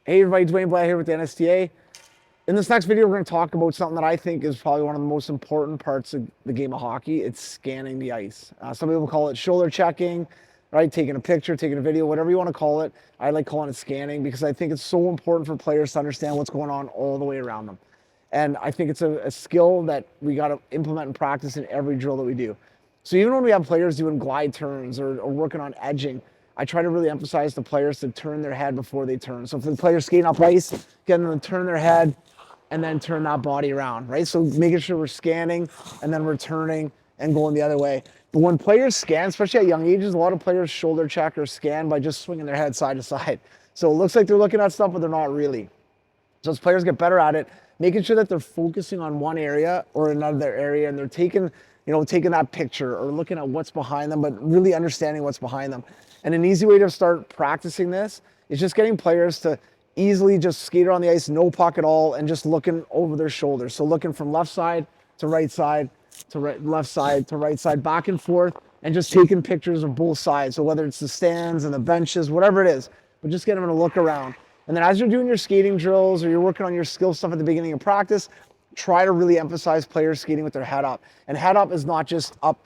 Hey everybody, Dwayne Blais here with the NSTA. In this next video, we're going to talk about something that I think is probably one of the most important parts of the game of hockey. It's scanning the ice. Some people call it shoulder checking, right? Taking a picture, taking a video, whatever you want to call it. I like calling it scanning because I think it's so important for players to understand what's going on all the way around them. And I think it's a skill that we got to implement and practice in every drill that we do. So even when we have players doing glide turns or working on edging, I try to really emphasize the players to turn their head before they turn. So if the player's skating up ice, get them to turn their head and then turn that body around, right? So making sure we're scanning and then we're turning and going the other way. But when players scan, especially at young ages, a lot of players shoulder check or scan by just swinging their head side to side. So it looks like they're looking at stuff, but they're not really. So as players get better at it, making sure that they're focusing on one area or another area and they're taking that picture or looking at what's behind them, but really understanding what's behind them. And an easy way to start practicing this is just getting players to easily just skate around the ice, no puck at all, and just looking over their shoulders. So looking from left side to right side to left side to right side, back and forth, and just taking pictures of both sides. So whether it's the stands and the benches, whatever it is, but just get them to look around. And then as you're doing your skating drills or you're working on your skill stuff at the beginning of practice, try to really emphasize players skating with their head up. And head up is not just up,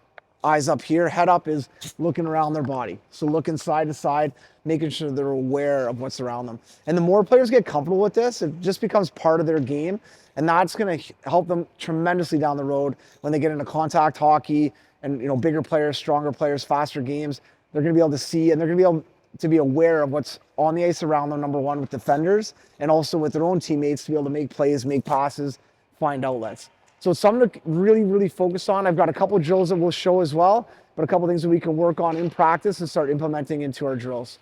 eyes up here. Head up is looking around their body. So looking side to side, making sure they're aware of what's around them. And the more players get comfortable with this, it just becomes part of their game. And that's going to help them tremendously down the road when they get into contact hockey and bigger players, stronger players, faster games. They're going to be able to see and they're going to be able to be aware of what's on the ice around them, number one, with defenders, and also with their own teammates to be able to make plays, make passes, find outlets. So it's something to really, really focus on. I've got a couple of drills that we'll show as well, but a couple of things that we can work on in practice and start implementing into our drills.